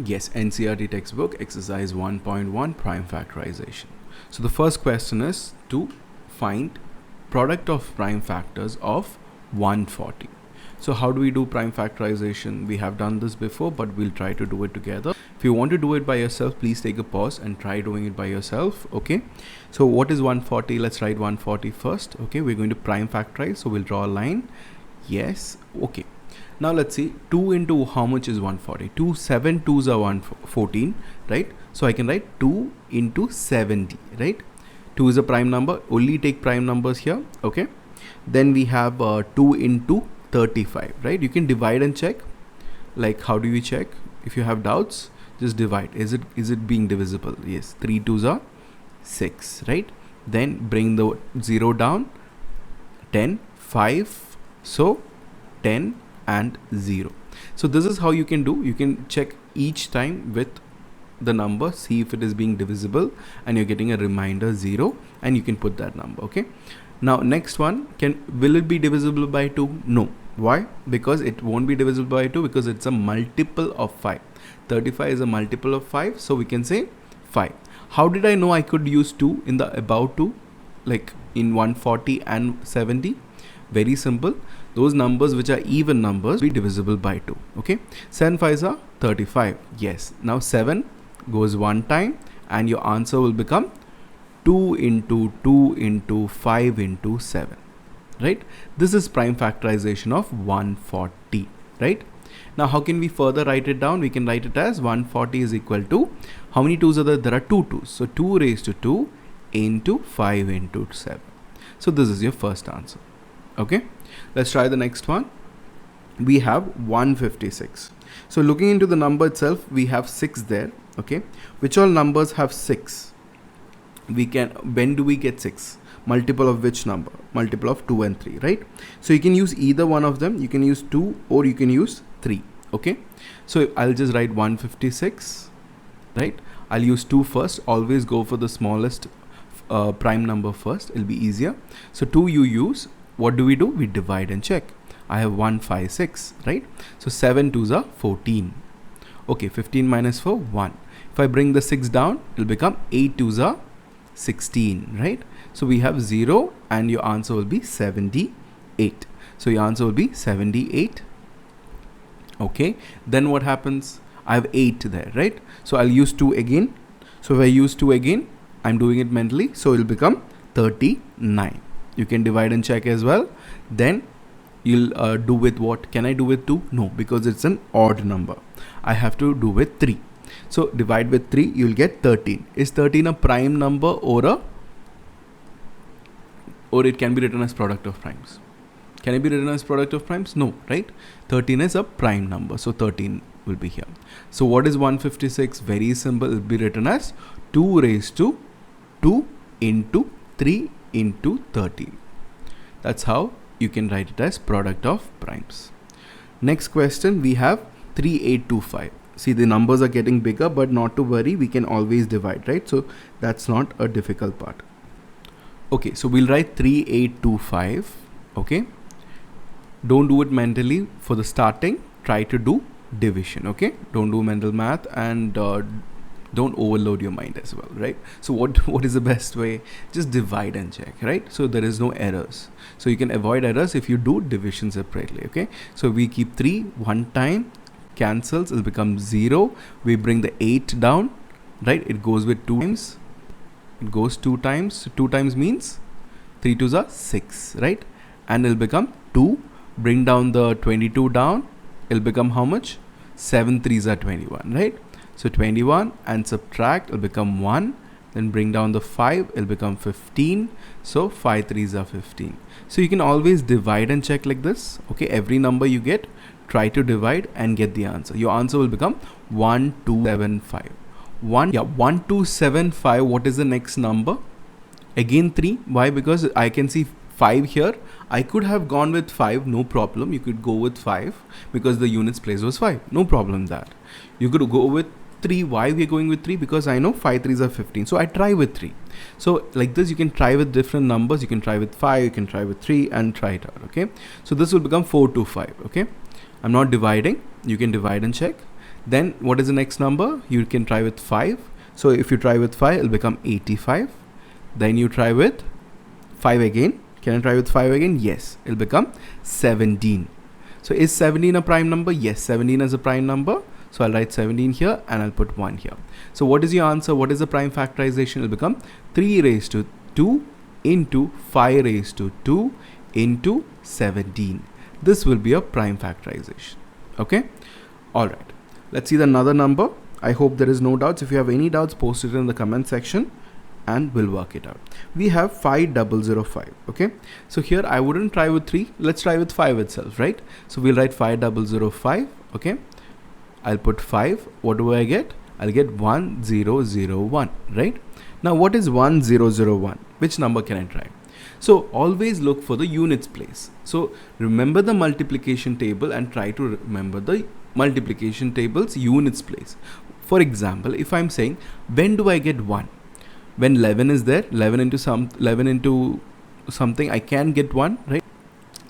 Yes, NCERT textbook, exercise 1.1, prime factorization. So the first question is to find product of prime factors of 140. So how do we do prime factorization? We have done this before, but we'll try to do it together. If you want to do it by yourself, please take a pause and try doing it by yourself. Okay. So what is 140? Let's write 140 first. Okay. We're going to prime factorize. So we'll draw a line. Yes. Okay. Now let's see, 2 into how much is 140? 2, 7 2s are 114, right? So I can write 2 into 70, right? 2 is a prime number, only take prime numbers here, okay? Then we have 2 into 35, right? You can divide and check. Like, how do you check? If you have doubts, just divide. Is it being divisible? Yes, 3 2s are 6, right? Then bring the 0 down, 10, 5, so 10 and 0. So this is how you can do. You can check each time with the number, see if it is being divisible, and you're getting a reminder 0, and you can put that number. Okay. Now next one, will it be divisible by 2? No. Why? Because it won't be divisible by 2 because it's a multiple of 5. 35 is a multiple of 5, so we can say 5. How did I know I could use 2 in the above 2, like in 140 and 70? Very simple. Those numbers which are even numbers be divisible by 2. Okay. 7 5s are 35. Yes. Now 7 goes one time and your answer will become 2 into 2 into 5 into 7. Right. This is prime factorization of 140. Right. Now how can we further write it down? We can write it as 140 is equal to, how many 2s are there? There are 2 2s. So 2 raised to 2 into 5 into 7. So this is your first answer. Okay, let's try the next one. We have 156. So looking into the number itself, we have 6 there. Okay, which all numbers have 6? When do we get 6? Multiple of which number? Multiple of 2 and 3, right? So you can use either one of them. You can use 2 or you can use 3. Okay, so I'll just write 156, right? I'll use 2 first. Always go for the smallest prime number first. It'll be easier. So 2 you use. What do? We divide and check. I have 156, right? So 7 2s are 14. Okay, 15 minus 4, 1. If I bring the 6 down, it'll become 8 2s are 16, right? So we have 0 and your answer will be 78. So your answer will be 78. Okay, then what happens? I have 8 there, right? So I'll use 2 again. So if I use 2 again, I'm doing it mentally. So it'll become 39. You can divide and check as well. Then you'll do with what? Can I do with 2? No, because it's an odd number. I have to do with 3. So divide with 3, you'll get 13. Is 13 a prime number or it can be written as product of primes? Can it be written as product of primes? No, right? 13 is a prime number. So 13 will be here. So what is 156? Very simple. It will be written as 2 raised to 2 into 3 into 13. That's how you can write it as product of primes. Next question, we have 3825. See, the numbers are getting bigger, but not to worry, we can always divide, right? So that's not a difficult part. Okay, so we'll write 3825. Okay, don't do it mentally. For the starting, try to do division. Okay, don't do mental math and don't overload your mind as well, right? So what is the best way? Just divide and check, right? So there is no errors. So you can avoid errors if you do division separately. Okay, so we keep 3 one time, cancels, it'll become 0. We bring the 8 down, right? It goes with 2 times. It goes 2 times. So 2 times means 3 2s are 6, right? And it'll become 2. Bring down the 22 down. It'll become how much? 7 3s are 21, right? So 21 and subtract, it'll become 1. Then bring down the 5, it'll become 15. So 5 3s are 15. So you can always divide and check like this. Okay, every number you get, try to divide and get the answer. Your answer will become 1275. 1275. What is the next number? Again 3. Why? Because I can see 5 here. I could have gone with 5, no problem. You could go with 5 because the units place was 5. No problem that. You could go with 3. Why we are going with 3? Because I know 5 3s are 15. So I try with 3. So like this, you can try with different numbers. You can try with 5, you can try with 3 and try it out. Okay. So this will become 425. Okay. I'm not dividing. You can divide and check. Then what is the next number? You can try with 5. So if you try with 5, it'll become 85. Then you try with 5 again. Can I try with 5 again? Yes, it'll become 17. So is 17 a prime number? Yes, 17 is a prime number. So I'll write 17 here and I'll put 1 here. So what is your answer? What is the prime factorization? It'll become 3 raised to 2 into 5 raised to 2 into 17. This will be a prime factorization. Okay. All right. Let's see another number. I hope there is no doubts. If you have any doubts, post it in the comment section and we'll work it out. We have 5005. Okay. So here I wouldn't try with 3. Let's try with 5 itself, right? So we'll write 5005. Okay. I'll put 5. What do I get? I'll get 1001, right? Now what is 1001? Which number can I try? So always look for the units place. So remember the multiplication table and try to remember the multiplication table's units place. For example, if I'm saying, when do I get 1? When 11 is there, 11 into something, I can get 1, right?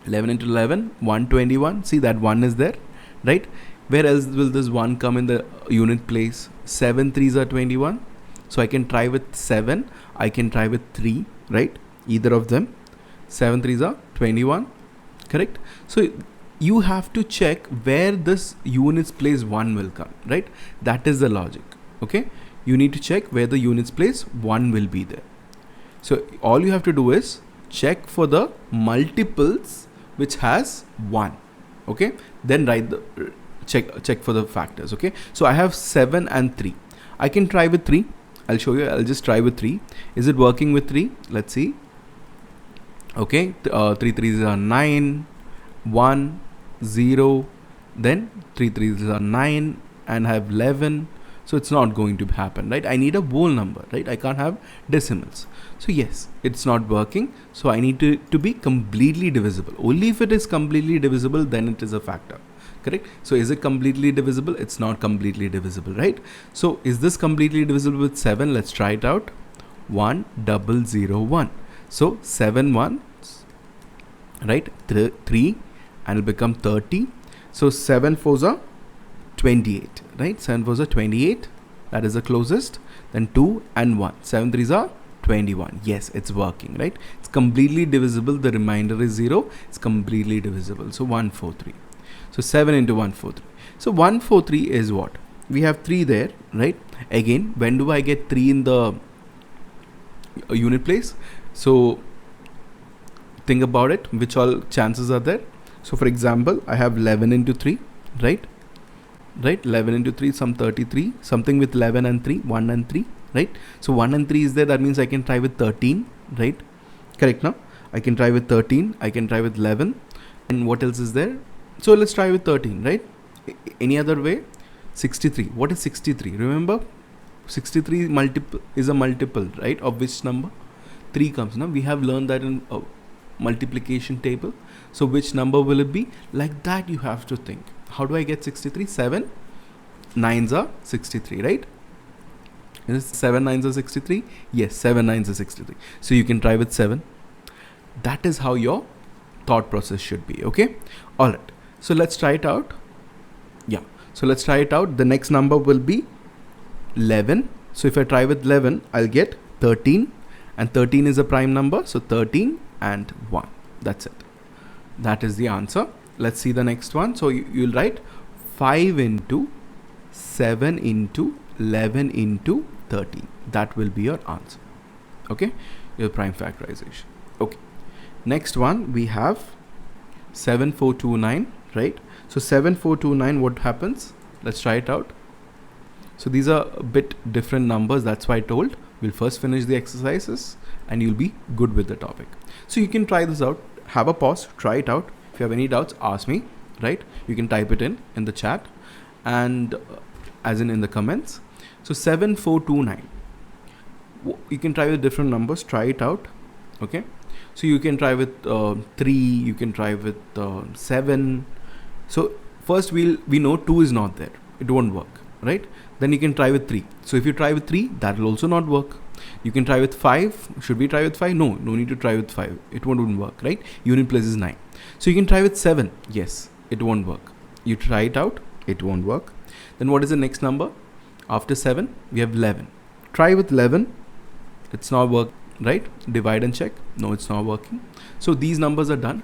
11 into 11, 121. See that 1 is there, right? Where else will this 1 come in the unit place? 7 3s are 21. So I can try with 7. I can try with 3, right? Either of them. 7 3s are 21, correct? So you have to check where this units place 1 will come, right? That is the logic, okay? You need to check where the units place 1 will be there. So all you have to do is check for the multiples which has 1, okay? Then write the check for the factors, okay? So I have 7 and 3. I can try with 3. I'll show you. I'll just try with 3. Is it working with 3? Let's see. Okay, 3 3s are 9, 1, 0, then 3 3s are 9 and I have 11. So it's not going to happen, right? I need a whole number, right? I can't have decimals. So yes, it's not working. So I need to be completely divisible. Only if it is completely divisible, then it is a factor, correct? So is it completely divisible? It's not completely divisible, right? So is this completely divisible with 7? Let's try it out. 1001. So 7 ones, right? 3 and it'll become 30. So 7 4s are 28, right? 7 4s are 28. That is the closest. Then 2 and 1. 7 3s are 21. Yes, it's working, right? It's completely divisible. The remainder is 0. It's completely divisible. So 143. So 7 into 143. So 143 is what? We have 3 there, right? Again, when do I get 3 in the unit place? So think about it. Which all chances are there? So for example, I have 11 into 3, right? Right, 11 into 3, some 33, something with 11 and 3, 1 and 3, right? So 1 and 3 is there. That means I can try with 13, right? Correct now? I can try with 13. I can try with 11. And what else is there? So let's try with 13, right? Any other way? 63. What is 63? Remember, 63 multiple is a multiple, right? Of which number? 3 comes. Now we have learned that in a multiplication table. So which number will it be? Like that you have to think. How do I get 63? 7 9s are 63, right? Is 7 9s are 63? Yes, 7 9s are 63. So you can try with 7. That is how your thought process should be, okay? All right. So let's try it out. Yeah. So let's try it out. The next number will be 11. So if I try with 11, I'll get 13. And 13 is a prime number. So 13 and 1. That's it. That is the answer. Let's see the next one. So you'll write 5 into 7 into 11 into 13. That will be your answer. Okay. Your prime factorization. Okay. Next one we have 7429, right? So 7429, what happens? Let's try it out. So these are a bit different numbers. That's why I told we'll first finish the exercises and you'll be good with the topic. So you can try this out. Have a pause, try it out. If you have any doubts, ask me, right? You can type it in the chat and as in the comments. So 7429. You can try with different numbers. Try it out. Okay. So you can try with 3. You can try with 7. So first we know 2 is not there. It won't work, right? Then you can try with 3. So if you try with 3, that will also not work. You can try with 5. Should we try with 5? No need to try with 5. It won't work, right? Unit place is 9. So you can try with 7. Yes, it won't work. You try it out. it won't work. Then what is the next number? After 7, we have 11. Try with 11. It's not work, right? Divide and check. No, it's not working. So these numbers are done.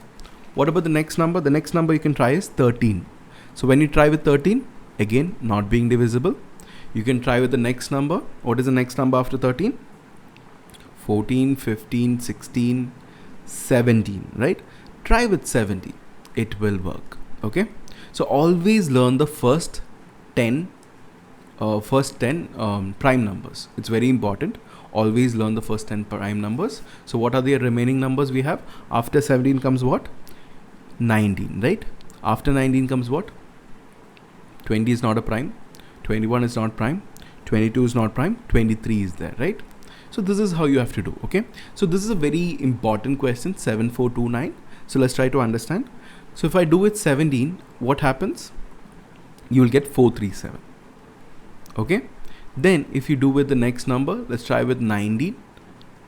What about the next number? The next number you can try is 13. So when you try with 13, again, not being divisible. You can try with the next number. What is the next number after 13? 14, 15, 16, 17, right? Try with 17. It will work. Okay. So always learn the first 10 prime numbers. It's very important. Always learn the first 10 prime numbers. So what are the remaining numbers we have? After 17 comes what? 19, right? After 19 comes what? 20 is not a prime. 21 is not prime. 22 is not prime. 23 is there, right? So this is how you have to do. Okay. So this is a very important question, 7429. So let's try to understand. So if I do with 17, what happens? You will get 437. Okay. Then if you do with the next number, let's try with 19.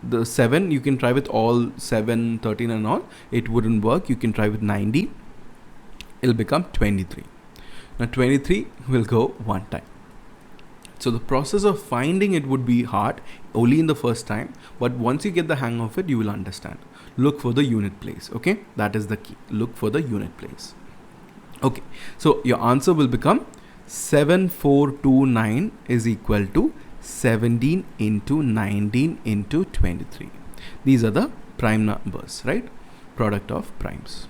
The 7, you can try with all 7, 13 and all. It wouldn't work. You can try with 90. It'll become 23. Now 23 will go one time. So the process of finding it would be hard only in the first time. But once you get the hang of it, you will understand. Look for the unit place. Okay. That is the key. Look for the unit place. Okay. So your answer will become 7429 is equal to 17 into 19 into 23. These are the prime numbers, right? Product of primes.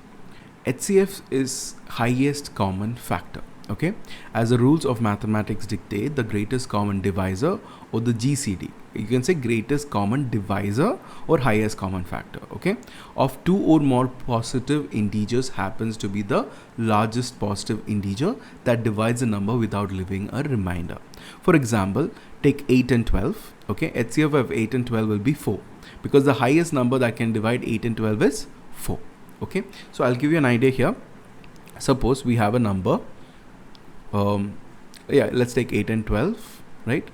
HCF is highest common factor. Okay, as the rules of mathematics dictate, the greatest common divisor, or the GCD, you can say greatest common divisor or highest common factor, okay, of two or more positive integers happens to be the largest positive integer that divides a number without leaving a remainder. For example, take 8 and 12. Okay, HCF of 8 and 12 will be 4 because the highest number that can divide 8 and 12 is 4. Okay, so I'll give you an idea here. Suppose we have a number. Let's take 8 and 12, right?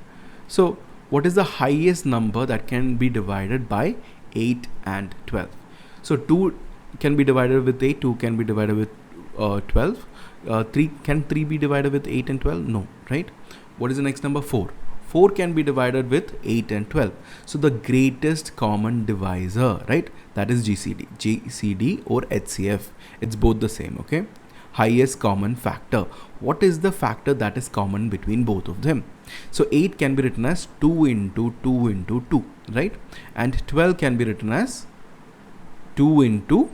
So what is the highest number that can be divided by 8 and 12? So 2 can be divided with 8, 2 can be divided with 12. 3 be divided with 8 and 12? No, right? What is the next number? 4. 4 can be divided with 8 and 12. So the greatest common divisor, right? That is GCD or HCF. It's both the same, okay? Highest common factor. What is the factor that is common between both of them? So 8 can be written as 2 into 2 into 2, right? And 12 can be written as 2 into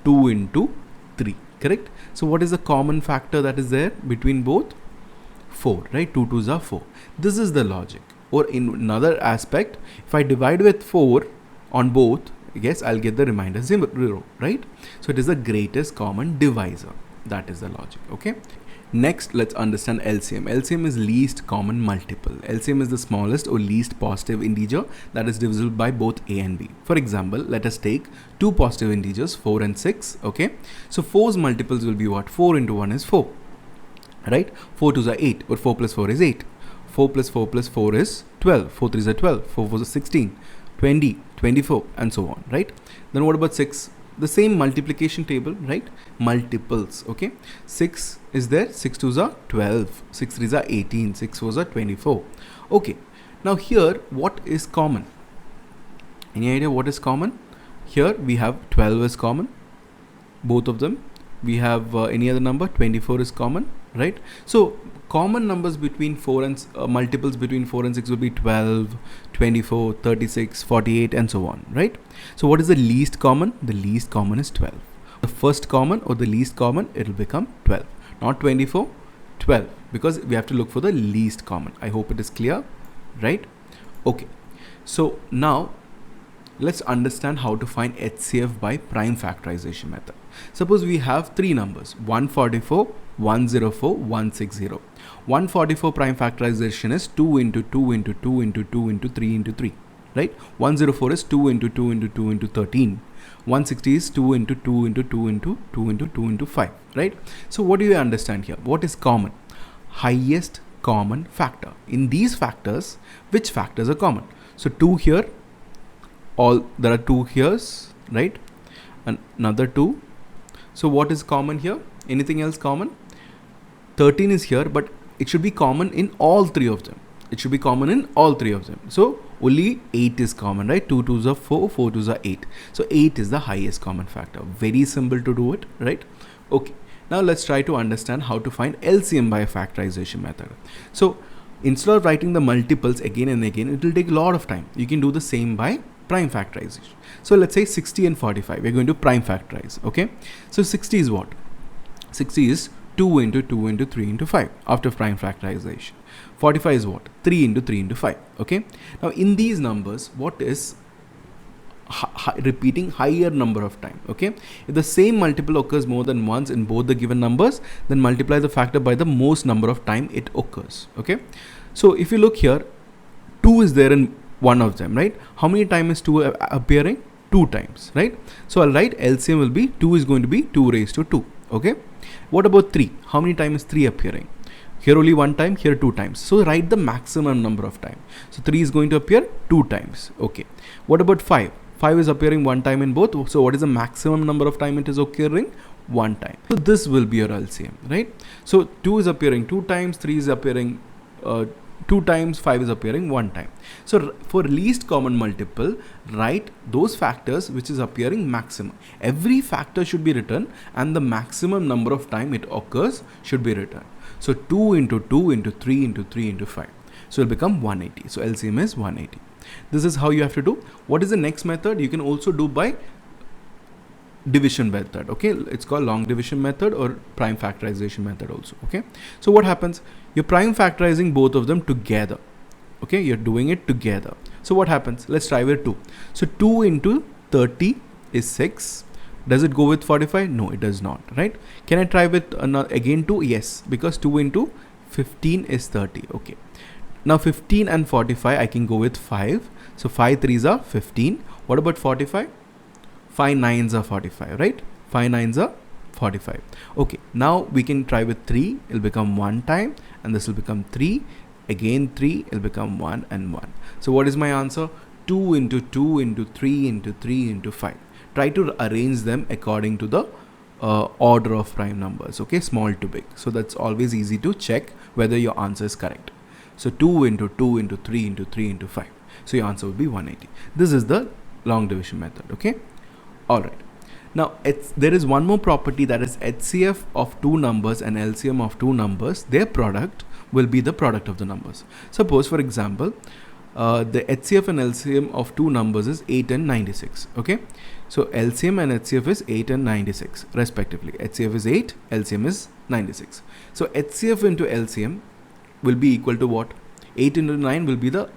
2 into 3, correct? So what is the common factor that is there between both? 4, right? 2 2s are 4. This is the logic. Or in another aspect, if I divide with 4 on both, yes, I'll get the remainder 0, right? So it is the greatest common divisor. That is the logic. Okay. Next, let's understand LCM. LCM is least common multiple. LCM is the smallest or least positive integer that is divisible by both A and B. For example, let us take two positive integers, 4 and 6. Okay. So 4's multiples will be what? 4 into 1 is 4. Right? 4 2s are 8, or 4 plus 4 is 8. 4 plus 4 plus 4 is 12. 4 3s are 12. 4 4s are 16, 20, 24, and so on. Right? Then what about 6? The same multiplication table, right? Multiples, okay? 6 is there, 6 2s are 12, 6 3s are 18, 6 4s are 24. Okay, now here, what is common? Any idea what is common? Here we have 12 is common, both of them. We have any other number, 24 is common, right? So common numbers between 4 and multiples between 4 and 6 will be 12, 24, 36, 48, and so on, right? So what is the least common? The least common is 12. The first common or the least common, it will become 12, not 24, 12, because we have to look for the least common. I hope it is clear, right? Okay, so now let's understand how to find HCF by prime factorization method. Suppose we have three numbers, 144, 104, 160. 144 prime factorization is 2 into 2 into 2 into 2 into 3 into 3, right? 104 is 2 into 2 into 2 into 13. 160 is 2 into 2 into 2 into 2 into 2 into 5, right? So what do you understand here? What is common? Highest common factor. In these factors, which factors are common? So 2 here, there are 2 here, right? And another 2. So what is common here? Anything else common? 13 is here, but it should be common in all three of them. It should be common in all three of them. So only 8 is common, right? 2 2s are 4, 4 2s are 8. So 8 is the highest common factor. Very simple to do it, right? Okay. Now let's try to understand how to find LCM by factorization method. So instead of writing the multiples again and again, it will take a lot of time. You can do the same by prime factorization. So let's say 60 and 45. We're going to prime factorize. Okay. So 60 is what? 60 is 2 into 2 into 3 into 5 after prime factorization. 45 is what? 3 into 3 into 5. Okay. Now in these numbers, what is repeating higher number of time? Okay. If the same multiple occurs more than once in both the given numbers, then multiply the factor by the most number of time it occurs. Okay. So if you look here, 2 is there in one of them, right? How many times is 2 appearing? 2 times, right? So I'll write LCM will be 2 is going to be 2 raised to 2. Okay. What about 3? How many times is 3 appearing? Here only 1 time, here 2 times. So write the maximum number of time. So 3 is going to appear 2 times. Okay. What about 5? 5 is appearing 1 time in both. So what is the maximum number of time it is occurring? 1 time. So this will be your LCM, right? So 2 is appearing 2 times, 3 is appearing 2 times, 5 is appearing 1 time. So for least common multiple, write those factors which is appearing maximum. Every factor should be written and the maximum number of time it occurs should be written. So 2 into 2 into 3 into 3 into 5. So it will become 180. So LCM is 180. This is how you have to do. What is the next method? You can also do by division method. Okay, it's called long division method or prime factorization method also. Okay, so what happens? You're prime factorizing both of them together. Okay, you're doing it together. So what happens? Let's try with 2. So 2 into 30 is 6. Does it go with 45? No, it does not, right? Can I try with again 2? Yes, because 2 into 15 is 30. Okay, now 15 and 45 I can go with 5. So 5 3s are 15. What about 45? 5 9s are 45, right? 5 9s are 45. Okay, now we can try with 3. It'll become 1 time and this will become 3. Again 3, it'll become 1 and 1. So what is my answer? 2 into 2 into 3 into 3 into 5. Try to arrange them according to the order of prime numbers, okay, small to big. So that's always easy to check whether your answer is correct. So 2 into 2 into 3 into 3 into 5. So your answer will be 180. This is the long division method, okay? Alright. Now there is one more property, that is HCF of two numbers and LCM of two numbers. Their product will be the product of the numbers. Suppose for example, the HCF and LCM of two numbers is 8 and 96. Okay. So LCM and HCF is 8 and 96 respectively. HCF is 8, LCM is 96. So HCF into LCM will be equal to what? 8 into 9 will be the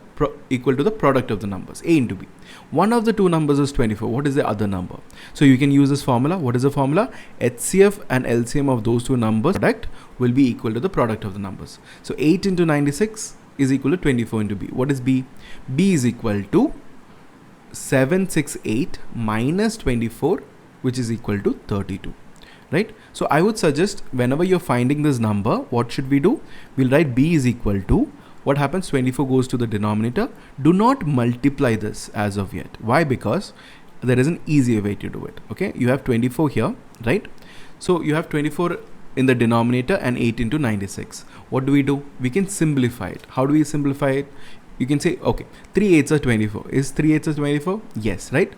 equal to the product of the numbers, A into B. One of the two numbers is 24. What is the other number? So you can use this formula. What is the formula? HCF and LCM of those two numbers product will be equal to the product of the numbers. So 8 into 96 is equal to 24 into B. What is B? B is equal to 768 minus 24, which is equal to 32. Right? So I would suggest whenever you're finding this number, what should we do? We'll write B is equal to, what happens? 24 goes to the denominator. Do not multiply this as of yet. Why? Because there is an easier way to do it. Okay, you have 24 here, right? So you have 24 in the denominator and 8 into 96. What do? We can simplify it. How do we simplify it? You can say, okay, 3 8s are 24. Is 3 8s are 24? Yes, right?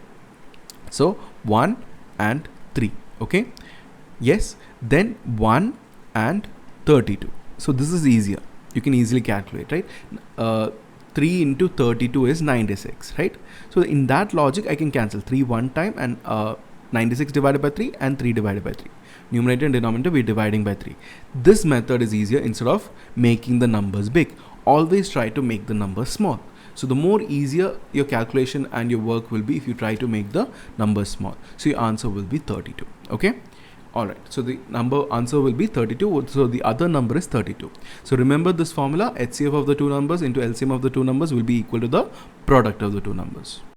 So 1 and 3. Okay. Yes. Then 1 and 32. So this is easier. You can easily calculate, right? 3 into 32 is 96, right? So in that logic, I can cancel 3 one time and 96 divided by 3 and 3 divided by 3. Numerator and denominator we're dividing by 3. This method is easier instead of making the numbers big. Always try to make the numbers small. So the more easier your calculation and your work will be if you try to make the numbers small. So your answer will be 32. Okay. Alright, so the answer will be 32. So the other number is 32. So remember this formula, HCF of the two numbers into LCM of the two numbers will be equal to the product of the two numbers.